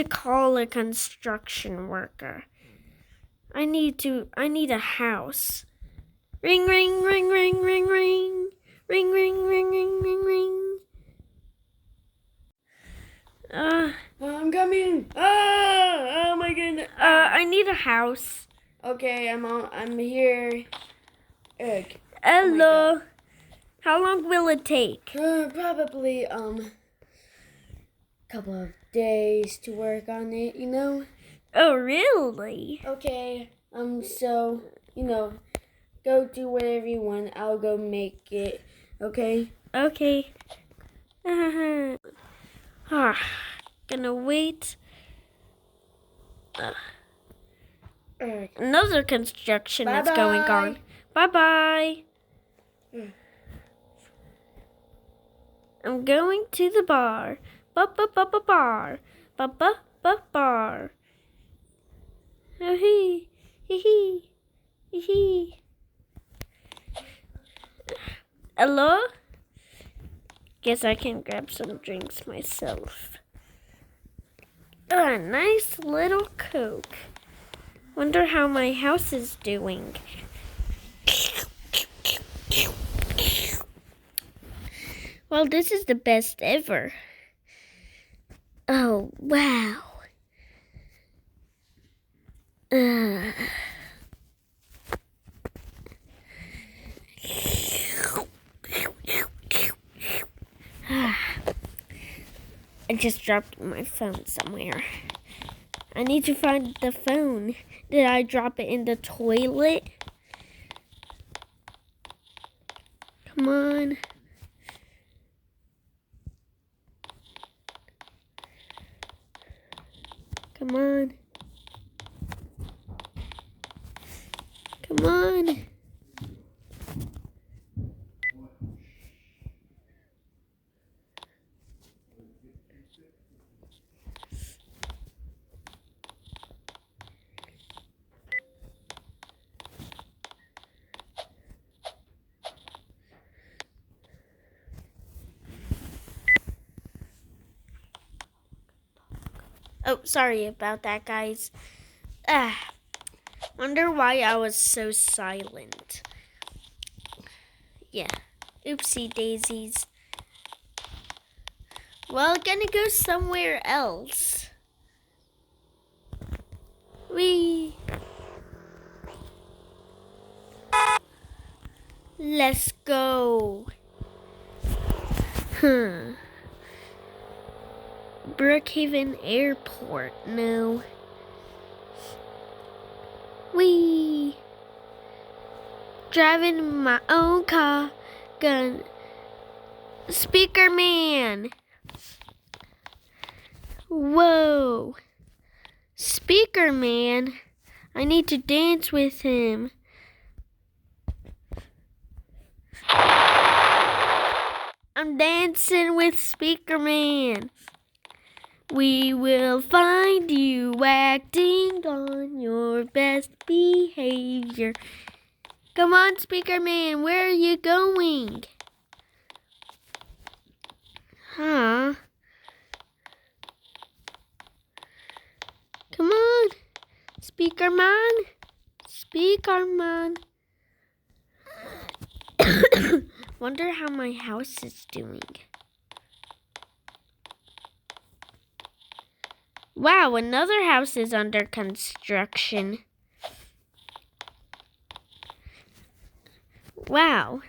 to call a construction worker. I need a house. Ring, ring, ring, ring, ring, ring. Ring, ring, ring, ring, ring, ring. I'm coming. Oh my goodness. I need a house. Okay, I'm here. Hello. How long will it take? Probably couple of days to work on it, you know? Oh, really? Okay. So, go do whatever you want. I'll go make it. Okay? Okay. Gonna wait. Another construction that's going on. Bye-bye. I'm going to the bar. Bar. Bar. Hee hee. Hee. Hello? Guess I can grab some drinks myself. A nice little Coke. Wonder how my house is doing. Well, this is the best ever. Oh, wow. I just dropped my phone somewhere. I need to find the phone. Did I drop it in the toilet? Come on. Come on. Come on. Oh, sorry about that, guys. Wonder why I was so silent. Yeah. Oopsie daisies. Well, gonna go somewhere else. Whee! Let's go. Brookhaven Airport, no. Whee! Driving my own car, gun. Speaker man! Whoa! Speaker man! I need to dance with him. I'm dancing with Speaker man. We will find you acting on your best behavior. Come on, Speaker man, where are you going? Huh? Come on, Speaker man. Speaker man. Wonder how my house is doing. Wow, another house is under construction. Wow.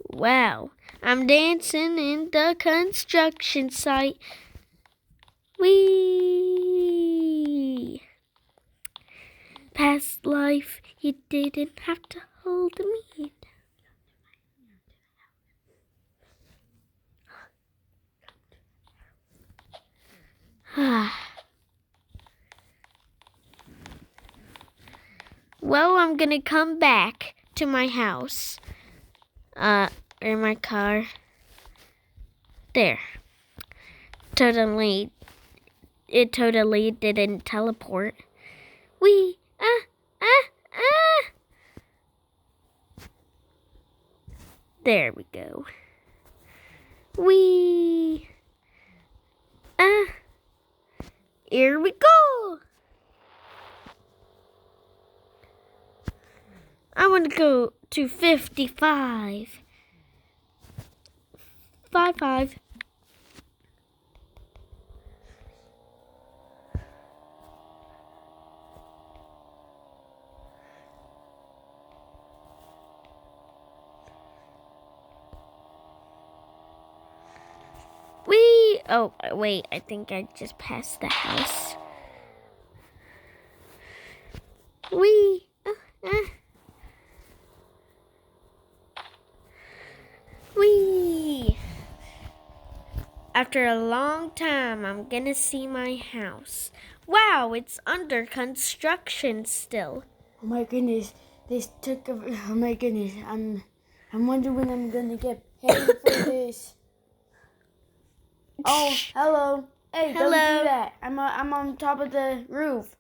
Wow. I'm dancing in the construction site. Whee! Past life, you didn't have to hold me. Well, I'm gonna come back to my house. Or my car. There. It totally didn't teleport. Wee! There we go. Whee! Here we go! I want to go to 55. 55. Whee! Oh, wait, I think I just passed the house. Whee! Whee! After a long time, I'm gonna see my house. Wow, it's under construction still. Oh my goodness, oh my goodness, I'm wondering when I'm gonna get paid for this. Oh, hello. Hey, Hello. Don't do that. I'm on top of the roof.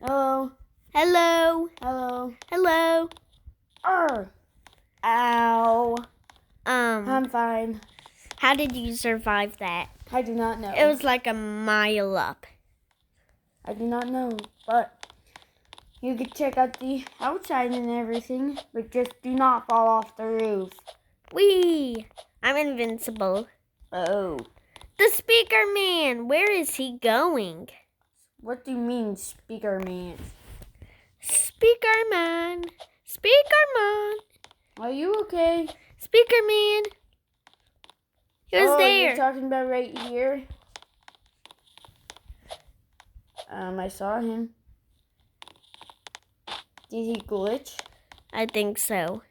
Hello. Hello. Hello. Hello. Ow. I'm fine. How did you survive that? I do not know. It was like a mile up. I do not know, but you can check out the outside and everything, but just do not fall off the roof. Whee! I'm invincible. Oh. The speaker man, where is he going? What do you mean, speaker man? Speaker man. Speaker man. Are you okay? Speaker man. He was there. You're talking about right here? I saw him. Did he glitch? I think so.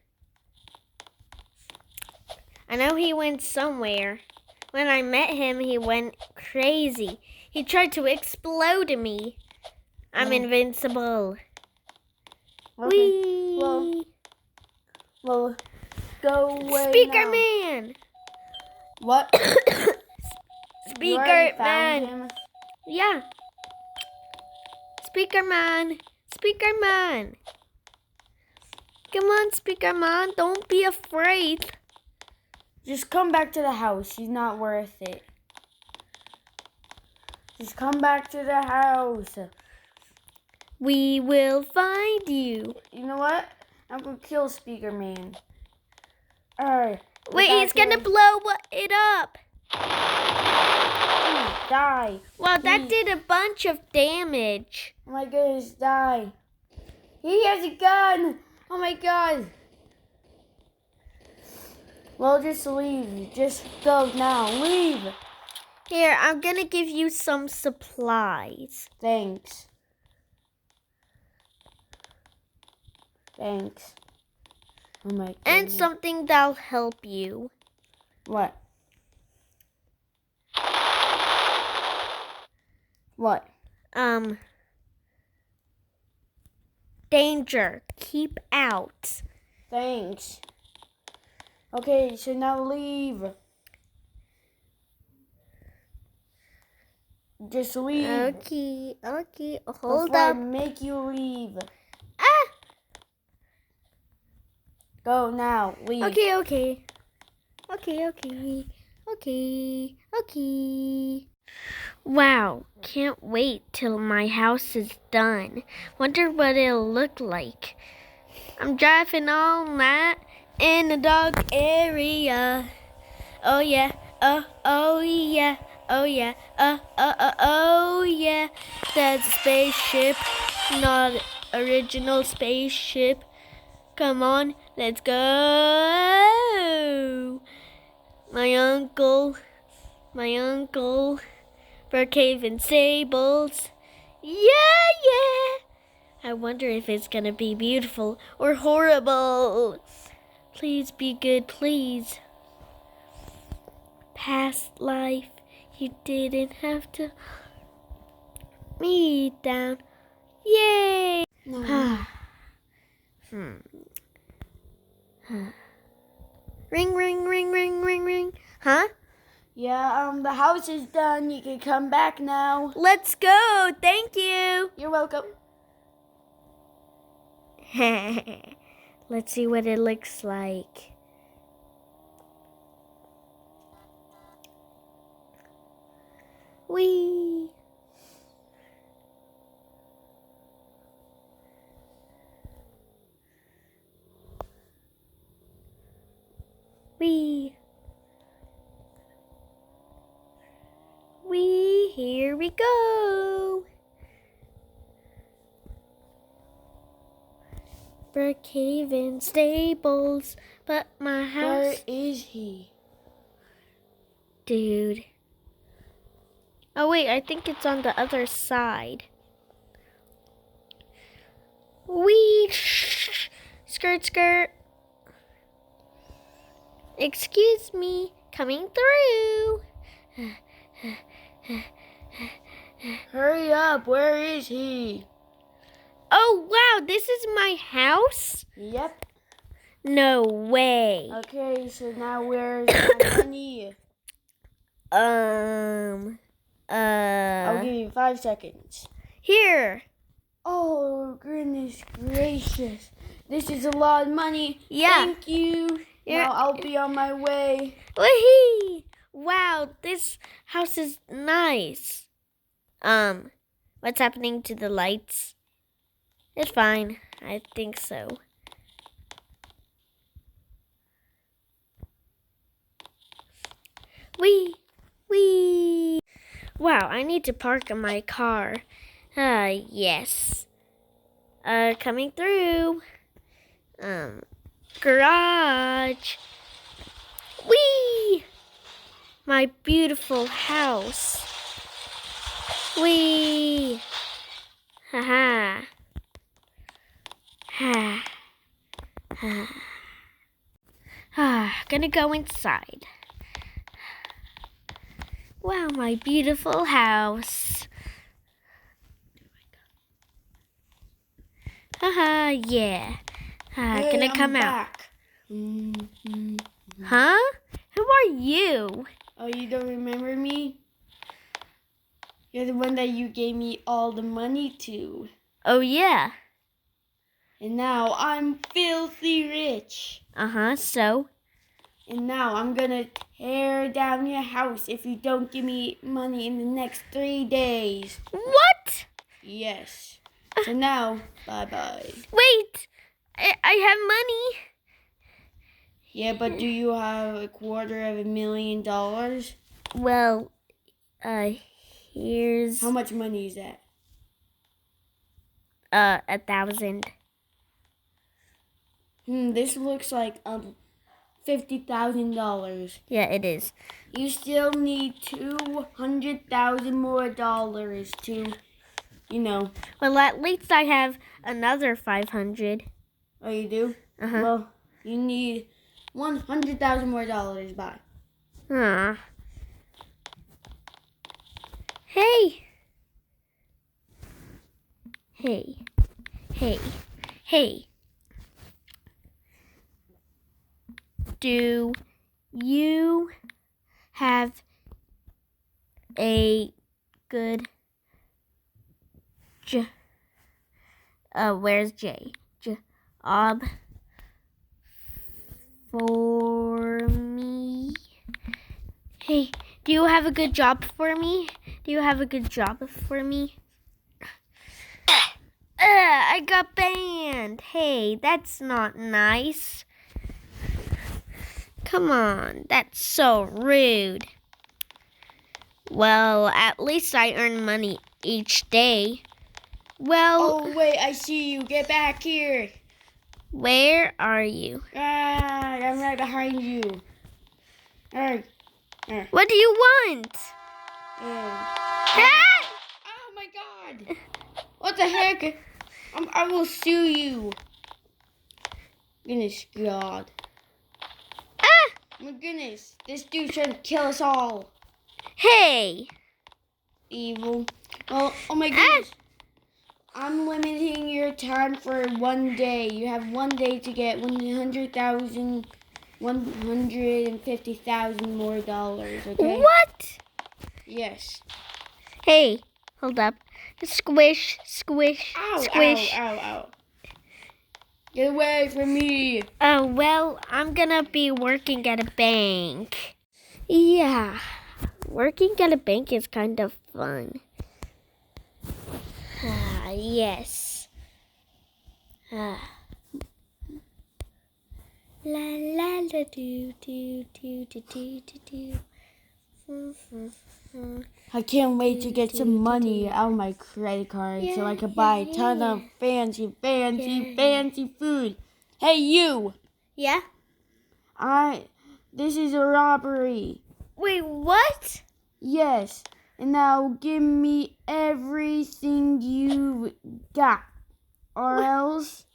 I know he went somewhere. When I met him, he went crazy. He tried to explode me. I'm invincible. Okay. Whee! Well, go away Speaker now. man. What? You already Speaker found man. him? Yeah. Speaker man. Speaker man. Come on, speaker man. Don't be afraid. Just come back to the house. He's not worth it. Just come back to the house. We will find you. You know what? I'm gonna kill Speaker Man. Alright. Wait, he's gonna blow it up. Die. Wow, that did a bunch of damage. Oh my goodness, die. He has a gun. Oh my god. Well, just leave. Just go now. Leave. Here, I'm gonna give you some supplies. Thanks. Thanks. Oh my goodness. And something that'll help you. What? What? Danger. Keep out. Thanks. Okay, so now leave. Just leave. Okay. Hold Before I up. make you leave. Ah! Go now. Leave. Okay. Wow, can't wait till my house is done. Wonder what it'll look like. I'm driving all night in the dark area. Oh yeah, oh yeah, oh yeah, oh yeah. That's a spaceship, not original spaceship. Come on, let's go. My uncle, for cave and stables. Yeah. I wonder if it's gonna be beautiful or horrible. Please be good, please. Past life, you didn't have to me down. Yay! No. Ring. Huh? Yeah, the house is done. You can come back now. Let's go. Thank you. You're welcome. Let's see what it looks like. Wee. Wee. Wee. Here we go. Brookhaven Stables, but my house. Where is he? Dude. Oh wait, I think it's on the other side. Wee. Skirt, skirt. Excuse me, coming through. Hurry up, where is he? Oh wow, this is my house? Yep. No way. Okay, so now where's my money? I'll give you 5 seconds. Here. Oh, goodness gracious. This is a lot of money. Yeah. Thank you. Now I'll be on my way. Wee! Wow, this house is nice. What's happening to the lights? It's fine. I think so. Wee! Wee! Wow, I need to park my car. Yes. Coming through. Garage. Wee! My beautiful house. Wee! Ha ha. Gonna go inside. Wow, my beautiful house. Haha, yeah. Hey, Gonna I'm come out. back. Huh? Who are you? Oh, you don't remember me? You're the one that you gave me all the money to. Oh, yeah. And now I'm filthy rich. So? And now I'm gonna tear down your house if you don't give me money in the next 3 days. What? Yes. So now, bye-bye. Wait! I have money. Yeah, but do you have $250,000? Well, here's... How much money is that? 1,000. This looks like $50,000. Yeah, it is. You still need $200,000 more dollars to, Well, at least I have another 500. Oh, you do? Well, you need $100,000 more dollars. Bye. Hey. Hey. Hey. Hey. Do you have a good where's J? Job for me? Hey, do you have a good job for me? Do you have a good job for me? I got banned. Hey, that's not nice. Come on, that's so rude. Well, at least I earn money each day. Well... Oh, wait, I see you. Get back here. Where are you? I'm right behind you. What do you want? Ah! Oh, my God. What the heck? I will sue you. Goodness God. Ah! My goodness. This dude's trying to kill us all. Hey! Evil. Oh my goodness. I'm limiting your time for 1 day. You have 1 day to get $150,000 more dollars, okay? What? Yes. Hey, hold up. Squish, squish, Ow, squish. ow. Get away from me. Oh, well, I'm gonna be working at a bank. Yeah, Working at a bank is kind of fun. Ah, yes. Ah. La la la do do do do do do do. I can't wait to get some money out of my credit card so I can buy a ton of fancy food. Hey, you! Yeah? This is a robbery. Wait, what? Yes, and now give me everything you got, or else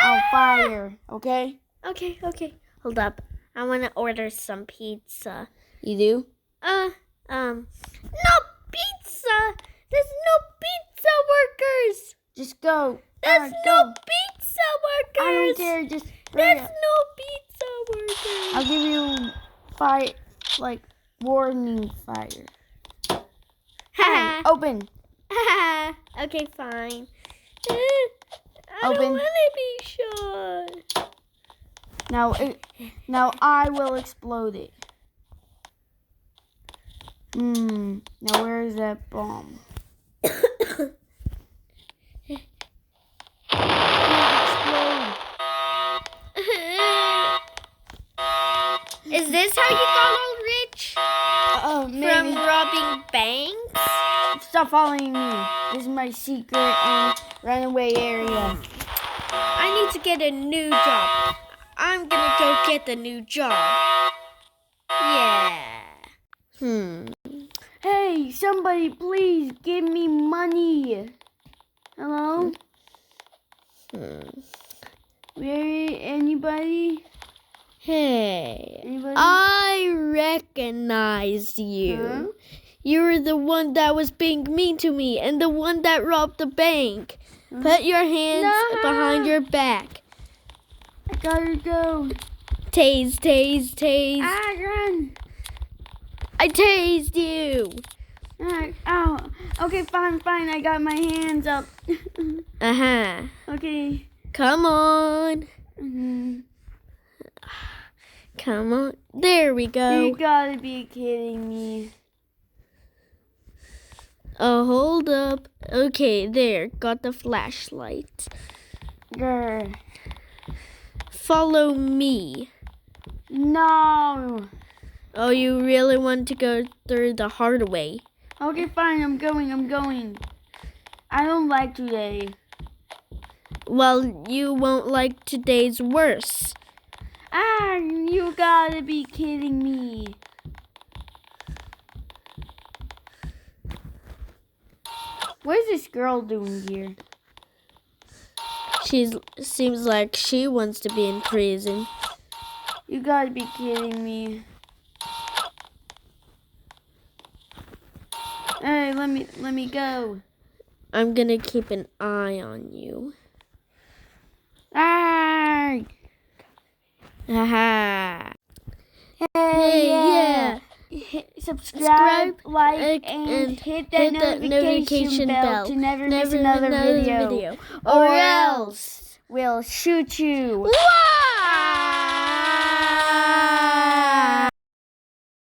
I'll fire, okay? Okay. Hold up. I want to order some pizza. You do? No pizza! There's no pizza workers! Just go. There's no pizza workers! I don't care, just There's no pizza workers! I'll give you warning fire. Fine, open. Okay, fine. I Open. don't want to be shot. Now I will explode it. Now where is that bomb? Explode. Is this how you got all rich? Maybe. From robbing banks? Stop following me. This is my secret and runaway area. I need to get a new job. I'm gonna go get the new job. Yeah. Hey, somebody please give me money. Hello? Anybody? Hey, Anybody? I recognize you. Huh? You were the one that was being mean to me and the one that robbed the bank. Put your hands behind your back. I gotta go. Tase. Run. I tased you. Ow. Okay, fine. I got my hands up. Okay. Come on. Come on. There we go. You gotta be kidding me. Oh, hold up. Okay, there. Got the flashlight. Grr. Follow me. No. Oh, you really want to go through the hard way? Okay, fine. I'm going. I don't like today. Well, you won't like today's worse. You gotta be kidding me. What is this girl doing here? Seems like she wants to be in prison. You gotta be kidding me. Hey, let me go. I'm gonna keep an eye on you. Haha. Hey, yeah. Subscribe, like, and hit that notification bell to never miss another video. Or else we'll shoot you. Whoa!